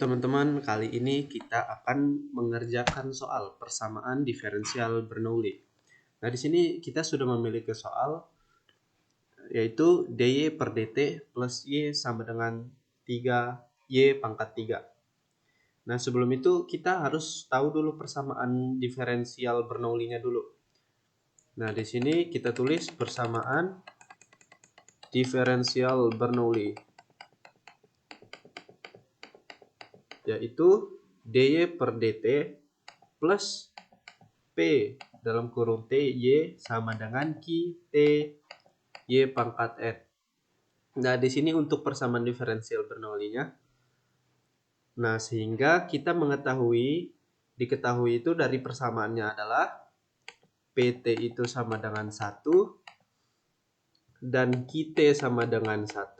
teman-teman, kali ini kita akan mengerjakan soal persamaan diferensial Bernoulli. Nah, di sini kita sudah memiliki soal yaitu dy per dt plus y sama dengan 3y pangkat 3. Nah, sebelum itu kita harus tahu dulu persamaan diferensial Bernoulli-nya dulu. Nah, di sini kita tulis persamaan diferensial Bernoulli, yaitu dy per dt plus p dalam kurung t y sama dengan q t y pangkat n. Nah, di sini untuk persamaan diferensial Bernoulli-nya. Nah, sehingga kita diketahui itu dari persamaannya adalah pt itu sama dengan 1 dan kt sama dengan 1,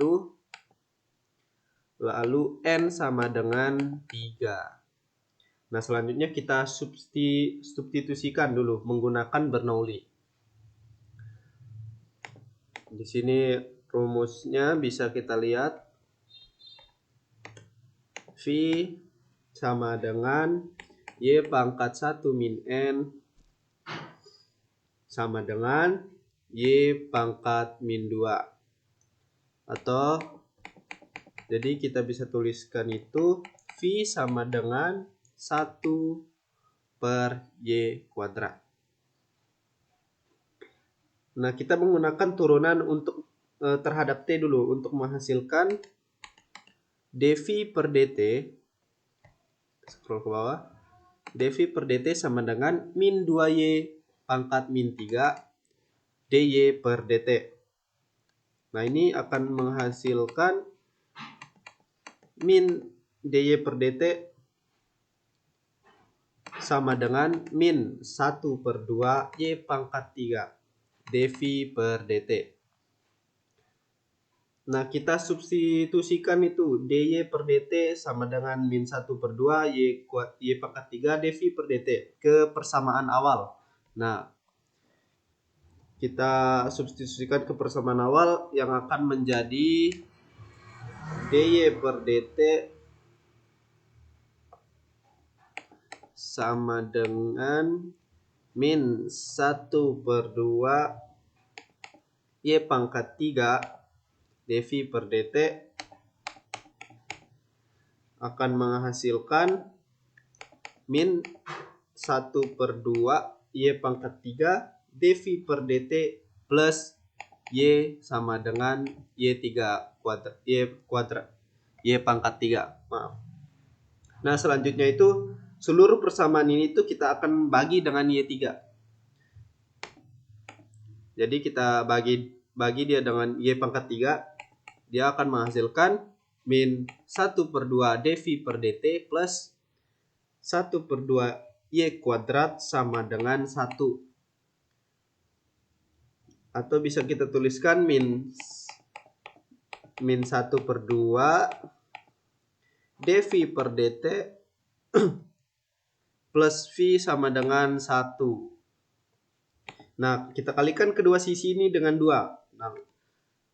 lalu n sama dengan 3. Nah, selanjutnya kita substitusikan dulu menggunakan Bernoulli. Di sini rumusnya bisa kita lihat. V sama dengan y pangkat 1 min n sama dengan y pangkat min 2. Atau jadi kita bisa tuliskan itu V sama dengan 1 per y kuadrat. Nah, kita menggunakan turunan untuk terhadap T dulu untuk menghasilkan dV per dt. Scroll ke bawah. dV per dt sama dengan min 2y pangkat min 3 dy per dt. Nah, ini akan menghasilkan min dy per dt sama dengan min 1 per 2 y pangkat 3 dV per dt. Nah, kita substitusikan itu dy per dt sama dengan min 1 per 2 y pangkat 3 dV per dt ke persamaan awal. Nah, kita substitusikan ke persamaan awal yang akan menjadi dy per dt sama dengan min 1 per 2 y pangkat 3 dV per dt akan menghasilkan min 1 per 2 y pangkat 3 dV per dt plus y sama dengan y pangkat 3. Maaf. Nah, selanjutnya itu seluruh persamaan ini tuh kita akan bagi dengan y3. Jadi kita bagi dia dengan y pangkat 3. Dia akan menghasilkan min 1 per 2 dV per dt plus 1 per 2 y kuadrat sama dengan 1. Atau bisa kita tuliskan min 1 per 2 dV per dt plus V sama dengan 1. Nah, kita kalikan kedua sisi ini dengan 2. Nah,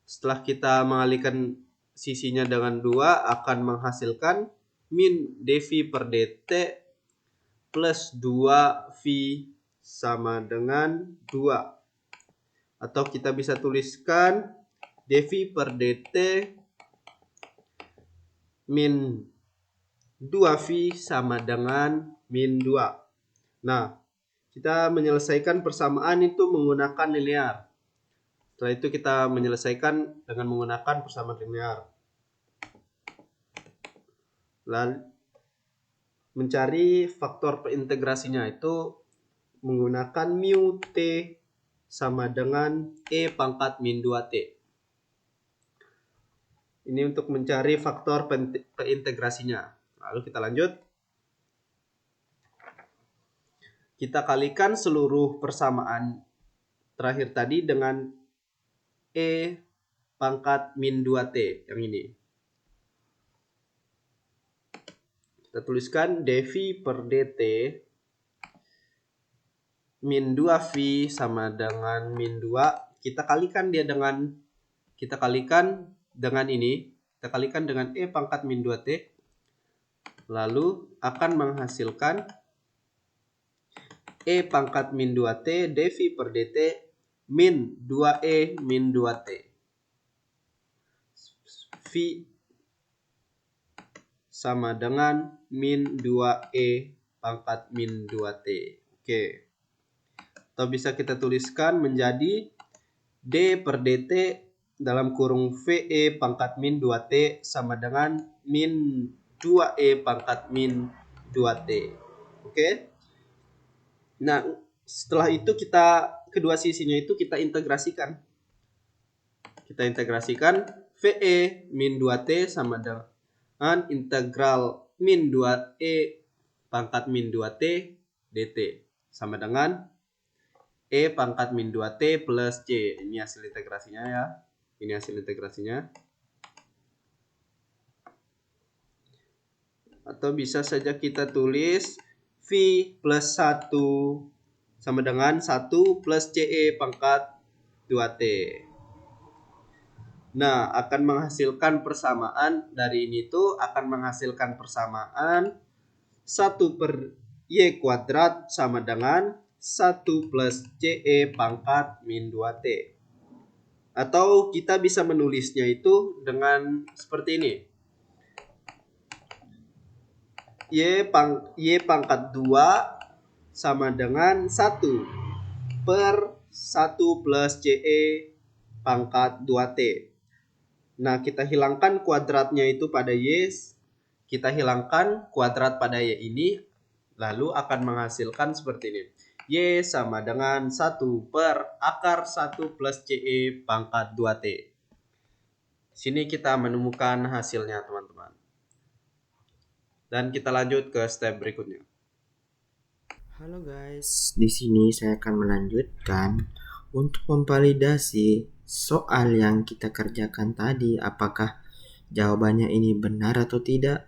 setelah kita mengalikan sisinya dengan 2 akan menghasilkan min dV per dt plus 2V sama dengan 2. Atau kita bisa tuliskan dV per dt min 2V sama dengan min 2. Nah, kita menyelesaikan persamaan itu menggunakan linear. Setelah itu kita menyelesaikan dengan menggunakan persamaan linear. Lalu mencari faktor perintegrasinya itu menggunakan mu t sama dengan e pangkat min 2t. Ini untuk mencari faktor perintegrasinya. Lalu kita lanjut. Kita kalikan seluruh persamaan terakhir tadi dengan e pangkat min 2t yang ini. Kita tuliskan dV per dt min 2V sama dengan min 2. Kita kalikan dengan ini. Kita kalikan dengan e pangkat min 2t. lalu akan menghasilkan E pangkat min 2T dV per dt min 2E min 2T. V sama dengan min 2E pangkat min 2T. Oke. Atau bisa kita tuliskan menjadi D per dt dalam kurung VE pangkat min 2T sama dengan min 2E pangkat min 2T. Oke. Nah, setelah itu kedua sisinya itu kita integrasikan. Kita integrasikan VE min 2T sama dengan integral min 2E pangkat min 2T dt sama dengan E pangkat min 2T plus C. Ini hasil integrasinya ya. Ini hasil integrasinya. Atau bisa saja kita tulis V plus 1 sama dengan 1 plus CE pangkat 2T. Nah, akan menghasilkan persamaan dari ini tuh akan menghasilkan persamaan 1 per Y kuadrat sama dengan 1 plus CE pangkat min 2T. Atau kita bisa menulisnya itu dengan seperti ini. Y pangkat 2 sama dengan 1 per 1 plus CE pangkat 2T. Nah, kita hilangkan kuadratnya itu pada Y. Kita hilangkan kuadrat pada Y ini. Lalu akan menghasilkan seperti ini. Y sama dengan 1 per akar 1 plus CE pangkat 2T. Sini kita menemukan hasilnya, teman-teman. Dan kita lanjut ke step berikutnya. Halo guys, di sini saya akan melanjutkan untuk memvalidasi soal yang kita kerjakan tadi, apakah jawabannya ini benar atau tidak.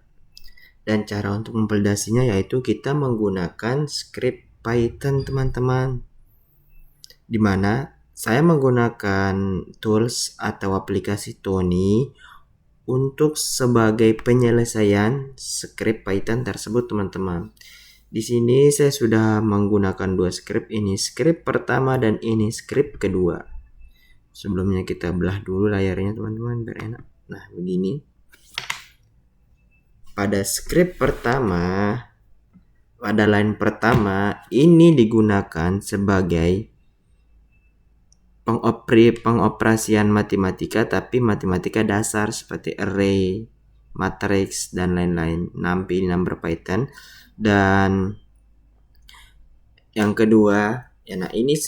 Dan cara untuk memvalidasinya yaitu kita menggunakan script Python, teman-teman. Dimana saya menggunakan tools atau aplikasi Tony untuk sebagai penyelesaian script Python tersebut, teman-teman. Di sini saya sudah menggunakan dua script, ini script pertama dan ini script kedua. Sebelumnya kita belah dulu layarnya, teman-teman, biar enak. Nah, begini. Pada script pertama, pada line pertama, ini digunakan sebagai pengoperasian matematika, tapi matematika dasar seperti array, matrix, dan lain-lain. Ini number Python. Dan yang kedua, ya, nah ini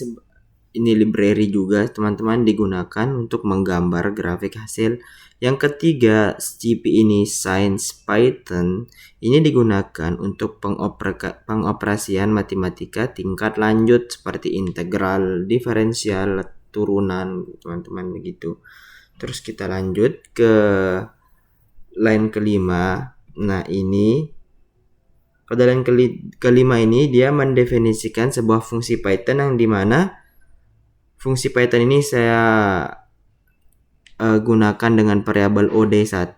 library juga, teman-teman, digunakan untuk menggambar grafik hasil. Yang ketiga, SCP ini Science Python, ini digunakan untuk pengoperasian matematika tingkat lanjut seperti integral, diferensial, turunan, teman-teman, begitu. Terus kita lanjut ke line kelima. Nah, ini pada line kelima ini dia mendefinisikan sebuah fungsi Python yang dimana fungsi Python ini saya gunakan dengan variabel OD1.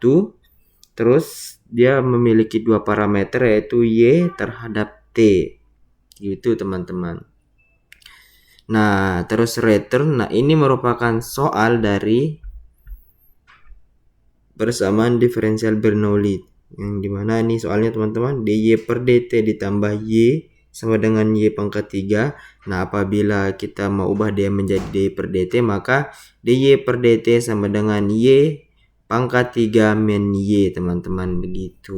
Terus dia memiliki dua parameter yaitu Y terhadap T. Gitu, teman-teman. Nah, terus return. Nah, ini merupakan soal dari persamaan diferensial Bernoulli. Yang dimana ini soalnya, teman-teman, dy per dt ditambah y sama dengan y pangkat 3. Nah, apabila kita mau ubah dia menjadi dy per dt, maka dy per dt sama dengan y pangkat 3 min y, teman-teman, begitu.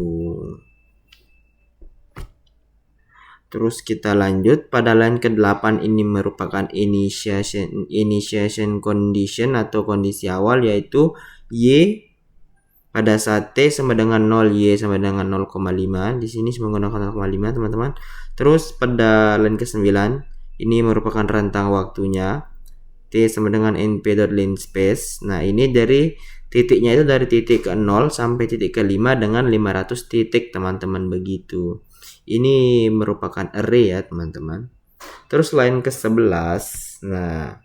Terus kita lanjut pada line ke-8, ini merupakan initiation condition atau kondisi awal, yaitu y pada saat T sama dengan 0, Y sama dengan 0,5. Di sini menggunakan 0,5, teman-teman. Terus pada line ke-9, ini merupakan rentang waktunya. T sama dengan np.linspace. Nah, ini dari titiknya itu dari titik ke 0 sampai titik ke 5 dengan 500 titik, teman-teman, begitu. Ini merupakan array ya, teman-teman. Terus line ke-11. Nah,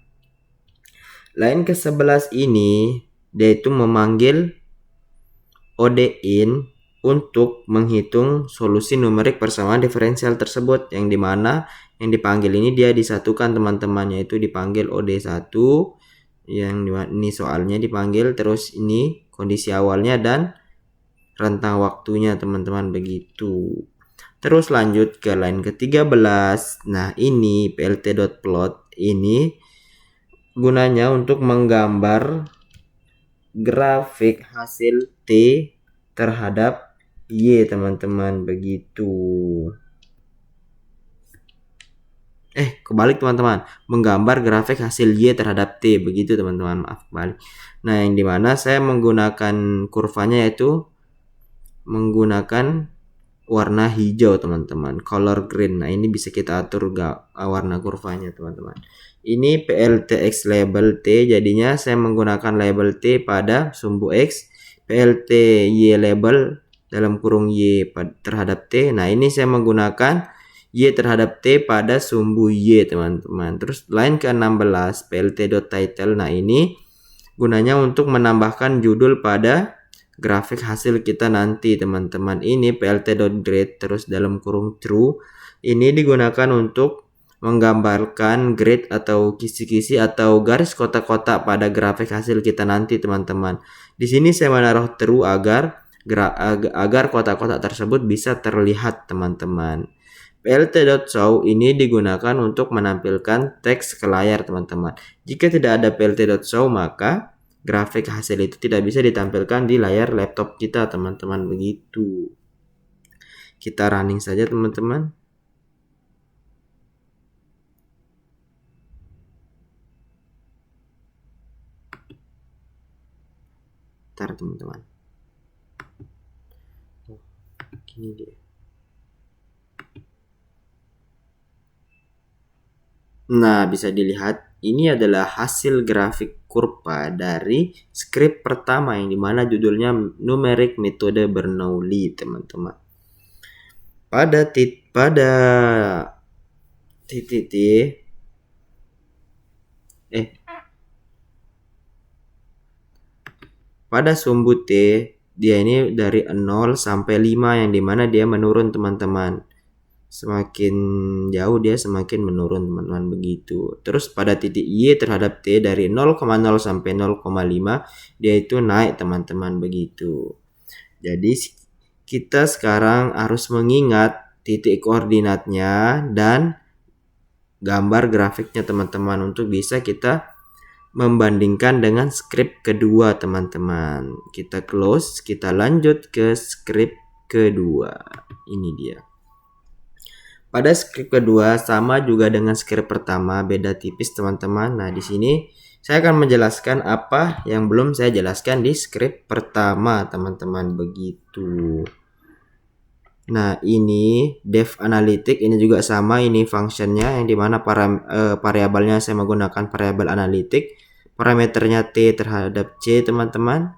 line ke-11 ini dia itu memanggil OD in, untuk menghitung solusi numerik persamaan diferensial tersebut, yang dimana yang dipanggil ini dia disatukan teman-teman, yaitu dipanggil OD1, yang ini soalnya dipanggil, terus ini kondisi awalnya dan rentang waktunya teman-teman begitu. Terus lanjut ke line ke-13. Nah, ini plt.plot ini gunanya untuk menggambar grafik hasil T terhadap Y teman-teman begitu. Kebalik teman-teman, menggambar grafik hasil Y terhadap T begitu teman-teman, maaf kebalik. Nah, yang dimana saya menggunakan kurvanya yaitu menggunakan warna hijau teman-teman, color green. Nah, ini bisa kita atur warna kurvanya teman-teman. Ini PLTX label T, jadinya saya menggunakan label T pada sumbu X, PLT Y label dalam kurung Y terhadap T. Nah, ini saya menggunakan Y terhadap T pada sumbu Y teman-teman. Terus line ke-16 plt.title. Nah, ini gunanya untuk menambahkan judul pada grafik hasil kita nanti teman-teman. Ini plt.grade terus dalam kurung true. Ini digunakan untuk menggambarkan grade atau kisi-kisi atau garis kotak-kotak pada grafik hasil kita nanti teman-teman. Di sini saya menaruh true agar kotak-kotak tersebut bisa terlihat teman-teman. plt.show ini digunakan untuk menampilkan teks ke layar teman-teman. Jika tidak ada plt.show maka grafik hasil itu tidak bisa ditampilkan di layar laptop kita teman-teman begitu. Kita running saja teman-teman. Bentar teman-teman. Gini dia. Nah, bisa dilihat ini adalah hasil grafik kurva dari skrip pertama yang dimana judulnya numerik metode Bernoulli teman-teman. Pada titik T pada sumbu T dia ini dari 0 sampai 5 yang dimana dia menurun teman-teman. Semakin jauh dia semakin menurun teman-teman begitu. Terus pada titik Y terhadap T dari 0,0 sampai 0,5 dia itu naik teman-teman begitu. Jadi kita sekarang harus mengingat titik koordinatnya dan gambar grafiknya teman-teman untuk bisa kita membandingkan dengan skrip kedua teman-teman. Kita close, kita lanjut ke skrip kedua. Ini dia. Pada skrip kedua sama juga dengan skrip pertama, beda tipis teman-teman. Nah, di sini saya akan menjelaskan apa yang belum saya jelaskan di skrip pertama teman-teman begitu. Nah, ini dev analytic ini juga sama, ini functionnya yang dimana variabelnya saya menggunakan variabel analitik, parameternya T terhadap C teman-teman.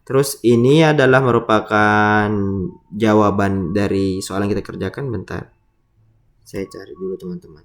Terus ini adalah merupakan jawaban dari soal yang kita kerjakan. Bentar, saya cari dulu teman-teman.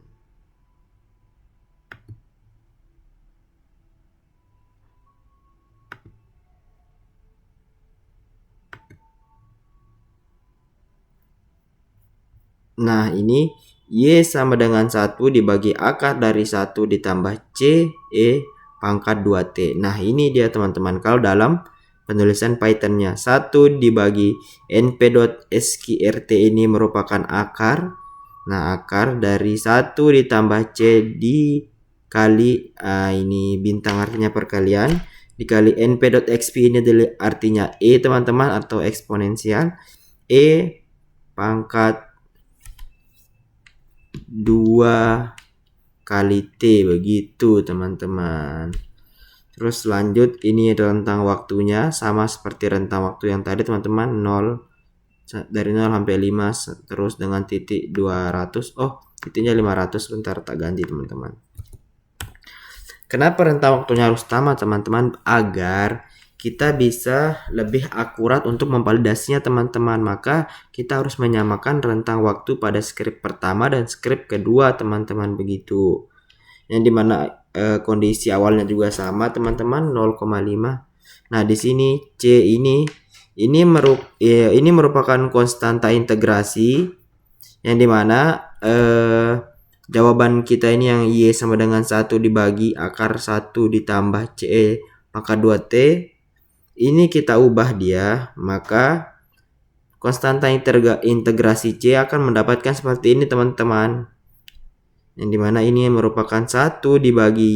Nah, ini Y sama dengan 1 dibagi akar dari 1 ditambah C E pangkat 2T. Nah, ini dia teman-teman. Kalau dalam penulisan Python-nya 1 dibagi np.sqrt ini merupakan akar. Nah, akar dari 1 ditambah C dikali ini bintang artinya perkalian dikali np.xp ini artinya E teman-teman atau eksponensial. E pangkat 2 kali T begitu teman-teman. Terus lanjut, ini rentang waktunya sama seperti rentang waktu yang tadi teman-teman, 0 dari 0 sampai 5 terus dengan titik 200. Oh, titiknya 500. Bentar, tak ganti teman-teman. Kenapa rentang waktunya harus sama teman-teman? Agar kita bisa lebih akurat untuk memvalidasinya teman-teman. Maka kita harus menyamakan rentang waktu pada skrip pertama dan skrip kedua teman-teman begitu. Yang dimana kondisi awalnya juga sama teman-teman, 0,5. Nah, di sini C ini Ini merupakan konstanta integrasi yang dimana jawaban kita ini yang Y sama dengan 1 dibagi akar 1 ditambah CE pangkat 2T. Ini kita ubah dia, maka konstanta integrasi C akan mendapatkan seperti ini teman-teman. Yang dimana ini merupakan 1 dibagi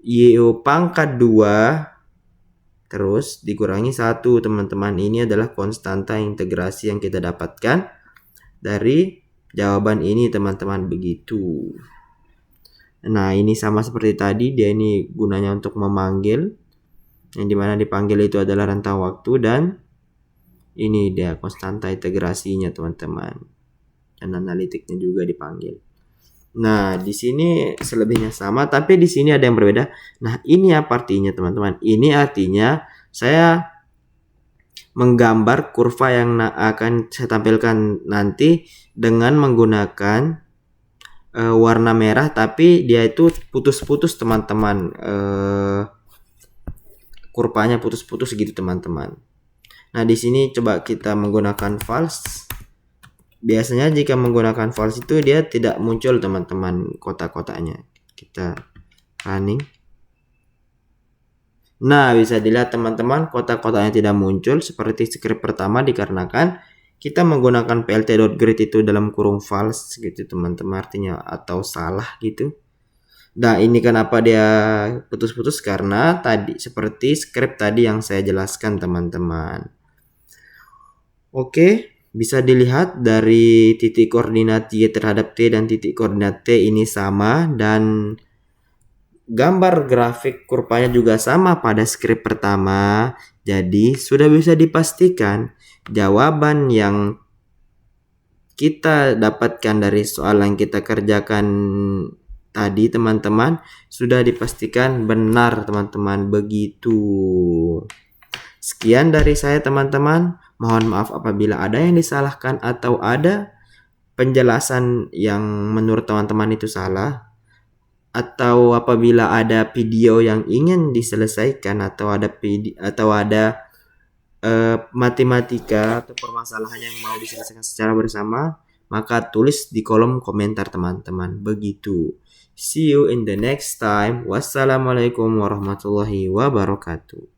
Y pangkat 2 terus dikurangi 1 teman-teman. Ini adalah konstanta integrasi yang kita dapatkan dari jawaban ini teman-teman, begitu. Nah ini sama seperti tadi, dia ini gunanya untuk memanggil, yang dimana dipanggil itu adalah rentang waktu, dan ini dia konstanta integrasinya teman-teman, dan analitiknya juga dipanggil. Nah di sini selebihnya sama, tapi di sini ada yang berbeda. Nah ini apa artinya teman-teman? Ini artinya saya menggambar kurva yang akan saya tampilkan nanti dengan menggunakan warna merah, tapi dia itu putus-putus teman-teman, kurvanya putus-putus gitu teman-teman. Nah di sini coba kita menggunakan false. Biasanya jika menggunakan false itu dia tidak muncul teman-teman kotak-kotaknya. Kita running. Nah bisa dilihat teman-teman, kotak-kotaknya tidak muncul seperti script pertama dikarenakan kita menggunakan plt.grade itu dalam kurung false gitu teman-teman, artinya atau salah gitu. Nah ini kenapa dia putus-putus, karena tadi seperti script tadi yang saya jelaskan teman-teman. Oke, bisa dilihat dari titik koordinat Y terhadap T dan titik koordinat T ini sama, dan gambar grafik kurvanya juga sama pada script pertama. Jadi sudah bisa dipastikan jawaban yang kita dapatkan dari soal yang kita kerjakan tadi teman-teman sudah dipastikan benar teman-teman, begitu. Sekian dari saya teman-teman. Mohon maaf apabila ada yang disalahkan atau ada penjelasan yang menurut teman-teman itu salah, atau apabila ada video yang ingin diselesaikan atau ada matematika atau permasalahan yang mau diselesaikan secara bersama, maka tulis di kolom komentar teman-teman, begitu. See you in the next time. Wassalamualaikum warahmatullahi wabarakatuh.